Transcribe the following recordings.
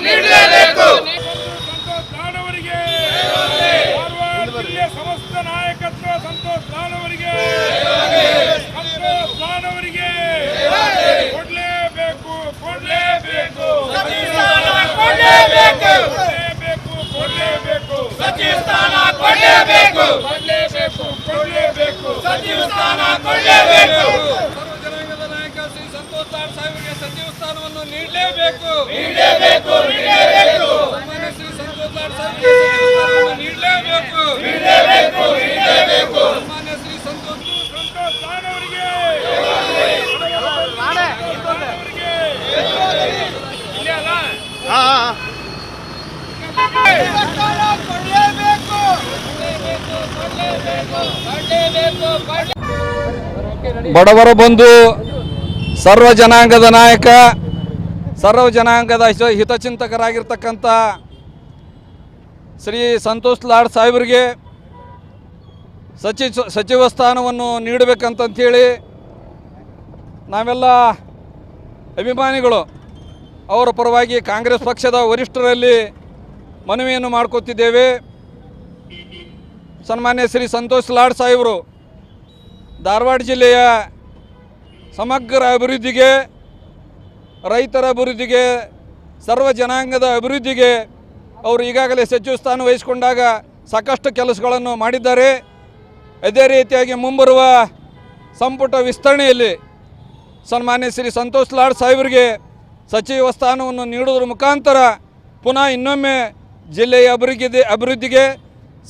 ನೀಡಲೇಬೇಕು. ಸಂತೋಷ್ ಲಾಡ್ ಅವರಿಗೆ, ಕಾರವಾರ ಜಿಲ್ಲೆ ಸಮಸ್ತ ನಾಯಕತ್ವ ಸಂತೋಷ್ ಲಾಡ್ ಅವರಿಗೆ, ಸಂತೋಷ್ ಲಾಡ್ ಅವರಿಗೆ ಕೊಡ್ಲೇಬೇಕು. ಸಚಿವ ಸ್ಥಾನ ಕೊಡ್ಲೇಬೇಕು. ಸಚಿವ ಸ್ಥಾನ ಕೊಡ್ಲೇಬೇಕು. ಸರ್ವ ಜನಾಂಗದ ನಾಯಕ ಶ್ರೀ ಸಂತೋಷ್ ಲಾಡ್ ಸಾಹೇಬರಿಗೆ ಸಚಿವ ಸ್ಥಾನವನ್ನು ನೀಡಲೇಬೇಕು. ಸನ್ಮಾನ್ಯ ಶ್ರೀ ಸಂತೋಷ್ ಲಾಡ್ ಸಾಹೇಬರಿಗೆ ಸಚಿವ ಸ್ಥಾನವನ್ನು ನೀಡಲೇಬೇಕು. ಸನ್ಮಾನ್ಯ ಶ್ರೀ ಸಂತೋಷ್ ಲಾಡ್ ಅವರಿಗೆ ಬಡವರ ಬಂಧು, ಸರ್ವ ಜನಾಂಗದ ನಾಯಕ, ಸರ್ವ ಜನಾಂಗದ ಹಿತಚಿಂತಕರಾಗಿರ್ತಕ್ಕಂಥ ಶ್ರೀ ಸಂತೋಷ್ ಲಾಡ್ ಸಾಹೇಬರಿಗೆ ಸಚಿವ ಸ್ಥಾನವನ್ನು ನೀಡಬೇಕಂತಂಥೇಳಿ ನಾವೆಲ್ಲ ಅಭಿಮಾನಿಗಳು ಅವರ ಪರವಾಗಿ ಕಾಂಗ್ರೆಸ್ ಪಕ್ಷದ ವರಿಷ್ಠರಲ್ಲಿ ಮನವಿಯನ್ನು ಮಾಡ್ಕೊತಿದ್ದೇವೆ. ಸನ್ಮಾನ್ಯ ಶ್ರೀ ಸಂತೋಷ್ ಲಾಡ್ ಸಾಹೇಬರು ಧಾರವಾಡ ಜಿಲ್ಲೆಯ ಸಮಗ್ರ ಅಭಿವೃದ್ಧಿಗೆ, ರೈತರ ಅಭಿವೃದ್ಧಿಗೆ, ಸರ್ವ ಜನಾಂಗದ ಅಭಿವೃದ್ಧಿಗೆ ಅವರು ಈಗಾಗಲೇ ಸಚಿವ ಸ್ಥಾನ ವಹಿಸಿಕೊಂಡಾಗ ಸಾಕಷ್ಟು ಕೆಲಸಗಳನ್ನು ಮಾಡಿದ್ದಾರೆ. ಅದೇ ರೀತಿಯಾಗಿ ಮುಂಬರುವ ಸಂಪುಟ ವಿಸ್ತರಣೆಯಲ್ಲಿ ಸನ್ಮಾನ್ಯ ಶ್ರೀ ಸಂತೋಷ್ ಲಾಡ್ ಸಾಹೇಬರಿಗೆ ಸಚಿವ ಸ್ಥಾನವನ್ನು ನೀಡುವುದರ ಮುಖಾಂತರ ಪುನಃ ಇನ್ನೊಮ್ಮೆ ಜಿಲ್ಲೆಯ ಅಭಿವೃದ್ಧಿಗೆ,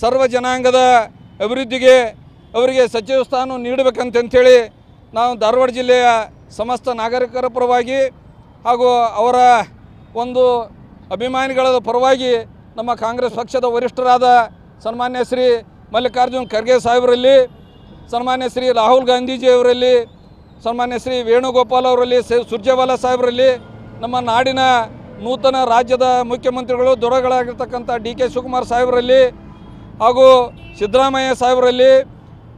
ಸರ್ವ ಜನಾಂಗದ ಅಭಿವೃದ್ಧಿಗೆ ಅವರಿಗೆ ಸಚಿವ ಸ್ಥಾನ ನೀಡಬೇಕಂತೇಳಿ ನಾವು ಧಾರವಾಡ ಜಿಲ್ಲೆಯ ಸಮಸ್ತ ನಾಗರಿಕರ ಪರವಾಗಿ ಹಾಗೂ ಅವರ ಒಂದು ಅಭಿಮಾನಿಗಳ ಪರವಾಗಿ ನಮ್ಮ ಕಾಂಗ್ರೆಸ್ ಪಕ್ಷದ ವರಿಷ್ಠರಾದ ಸನ್ಮಾನ್ಯ ಶ್ರೀ ಮಲ್ಲಿಕಾರ್ಜುನ್ ಖರ್ಗೆ ಸಾಹೇಬರಲ್ಲಿ, ಸನ್ಮಾನ್ಯ ಶ್ರೀ ರಾಹುಲ್ ಗಾಂಧೀಜಿಯವರಲ್ಲಿ, ಸನ್ಮಾನ್ಯ ಶ್ರೀ ವೇಣುಗೋಪಾಲ್ ಅವರಲ್ಲಿ, ಸುರ್ಜೇವಾಲಾ ಸಾಹೇಬರಲ್ಲಿ, ನಮ್ಮ ನಾಡಿನ ನೂತನ ರಾಜ್ಯದ ಮುಖ್ಯಮಂತ್ರಿಗಳು ದೊರೆಗಳಾಗಿರ್ತಕ್ಕಂಥ ಡಿ ಕೆ ಶಿವಕುಮಾರ್ ಸಾಹೇಬರಲ್ಲಿ ಹಾಗೂ ಸಿದ್ದರಾಮಯ್ಯ ಸಾಹೇಬರಲ್ಲಿ,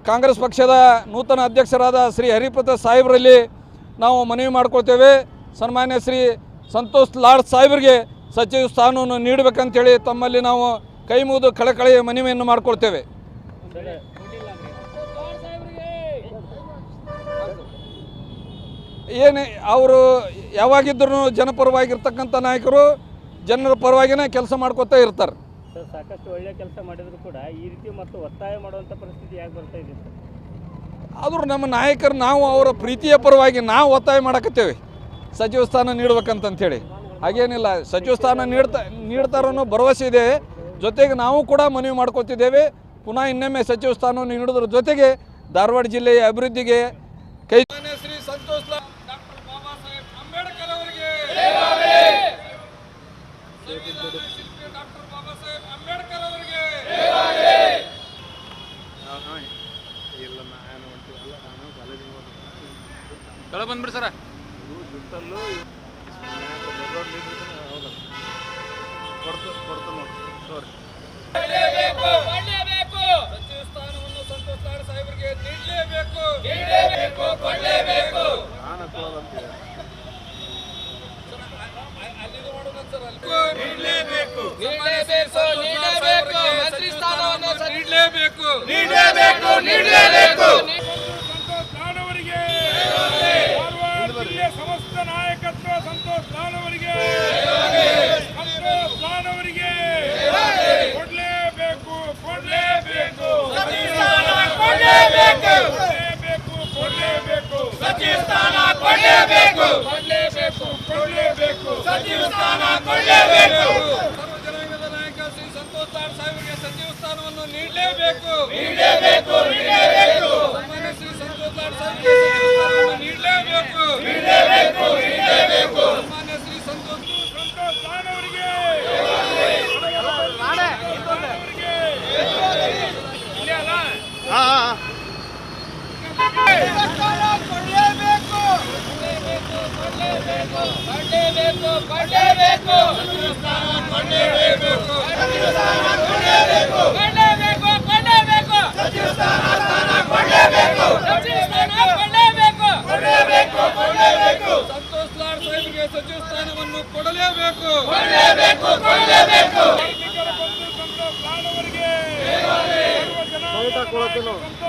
ಕಾಂಗ್ರೆಸ್ ಪಕ್ಷದ ನೂತನ ಅಧ್ಯಕ್ಷರಾದ ಶ್ರೀ ಹರಿಪ್ರಸಾದ್ ಸಾಹೇಬರಲ್ಲಿ ನಾವು ಮನವಿ ಮಾಡ್ಕೊಳ್ತೇವೆ. ಸನ್ಮಾನ್ಯ ಶ್ರೀ ಸಂತೋಷ್ ಲಾಡ್ ಸಾಹೇಬರಿಗೆ ಸಚಿವ ಸ್ಥಾನವನ್ನು ನೀಡಬೇಕಂತೇಳಿ ತಮ್ಮಲ್ಲಿ ನಾವು ಕೈ ಮುಗಿದು ಕಳಕಳಿಯ ಮನವಿಯನ್ನು ಮಾಡಿಕೊಳ್ತೇವೆ. ಏನೇ ಅವರು ಯಾವಾಗಿದ್ದರೂ ಜನಪರವಾಗಿರ್ತಕ್ಕಂಥ ನಾಯಕರು ಜನರ ಪರವಾಗಿನೇ ಕೆಲಸ ಮಾಡ್ಕೊತಾ ಇರ್ತಾರೆ. ಸಾಕಷ್ಟು ಒಳ್ಳೆಯ ಕೆಲಸ ಮಾಡಿದ್ರು ಕೂಡ ಈ ರೀತಿ ಮತ್ತು ಒತ್ತಾಯ ಮಾಡುವಂಥ ಪರಿಸ್ಥಿತಿ ಯಾಕೆ ಬರ್ತಾ ಇದೆ? ಆದರೂ ನಮ್ಮ ನಾಯಕರು ನಾವು ಅವರ ಪ್ರೀತಿಯ ಪರವಾಗಿ ನಾವು ಒತ್ತಾಯ ಮಾಡಕತ್ತೇವೆ ಸಚಿವ ಸ್ಥಾನ ನೀಡಬೇಕಂತಂಥೇಳಿ. ಹಾಗೇನಿಲ್ಲ, ಸಚಿವ ಸ್ಥಾನ ನೀಡ್ತಾರೋ ಅನ್ನೋ ಭರವಸೆ ಇದೆ. ಜೊತೆಗೆ ನಾವು ಕೂಡ ಮನವಿ ಮಾಡ್ಕೊತಿದ್ದೇವೆ, ಪುನಃ ಇನ್ನೊಮ್ಮೆ ಸಚಿವ ಸ್ಥಾನವನ್ನು ನೀಡೋದ್ರ ಜೊತೆಗೆ ಧಾರವಾಡ ಜಿಲ್ಲೆಯ ಅಭಿವೃದ್ಧಿಗೆ ಕೈ ಶ್ರೀ ಸಂತೋಷ್ ಲಾಡ್ ಡಾಕ್ಟರ್ ಬಾಬಾ ಸಾಹೇಬ್ ಅಂಬೇಡ್ಕರ್ ಅವರಿಗೆ, ಸಂವಿಧಾನ ಶಿಲ್ಪಿ ಡಾಕ್ಟರ್ ಬಾಬಾ ಸಾಹೇಬ್ ಅಂಬೇಡ್ಕರ್ ಅವರಿಗೆ ಕೆಳ ಬಂದ್ಬಿಡಿ ಸರ. ಸಚಿವ ಸ್ಥಾನವನ್ನು ಸಂತೋಷ್ ಲಾಡ್ ಸಾಹೇಬರಿಗೆ ನೀಡಲೇಬೇಕು. ಮಂತ್ರಿ ಸ್ಥಾನವನ್ನು ನೀಡಲೇಬೇಕು. ಸಂತೋಷ್ ಲಾಡ್ ಅವರಿಗೆ, ಕಾರವಾರ ಜಿಲ್ಲೆ ಸಮಸ್ತ ನಾಯಕತ್ವ ಸಂತೋಷ್ ಲಾಡ್ ಅವರಿಗೆ, ಸಂತೋಷ್ ಲಾಡ್ ಅವರಿಗೆ ಕೊಡ್ಲೇಬೇಕು. ಸಚಿವ ಸ್ಥಾನ ಕೊಡ್ಲೇಬೇಕು. ಸಚಿವ ಸ್ಥಾನ ಕೊಡ್ಲೇಬೇಕು. ಸರ್ವ ಜನಾಂಗದ ನಾಯಕ ಶ್ರೀ ಸಂತೋಷ್ ಲಾಡ್ ಸಾಹೇಬರಿಗೆ ಸಚಿವ ಸ್ಥಾನವನ್ನು ನೀಡಲೇಬೇಕು. ಸನ್ಮಾನ್ಯ ಶ್ರೀ ಸಂತೋಷ್ ಲಾಡ್ ಸಾಹೇಬರಿಗೆ ಸಚಿವ ಸ್ಥಾನವನ್ನು ನೀಡಲೇಬೇಕು. ಸನ್ಮಾನ್ಯ ಶ್ರೀ ಸಂತೋಷ್ ಲಾಡ್ ಅವರಿಗೆ ಸಂತೋಷ್ ಲಾಡ್ ಸಾಹೇಬರಿಗೆ ಸಚಿವ ಸ್ಥಾನವನ್ನು ಕೊಳ್ಳಲೇಬೇಕು. ಕಾರ್ಮಿಕರ ಬಂಧು ಸಂತೋಷ್ ಲಾಡ್ ಅವರಿಗೆ ಸರ್ವ ಜನಾಂಗದ ನಾಯಕ ಸಂತೋಷ್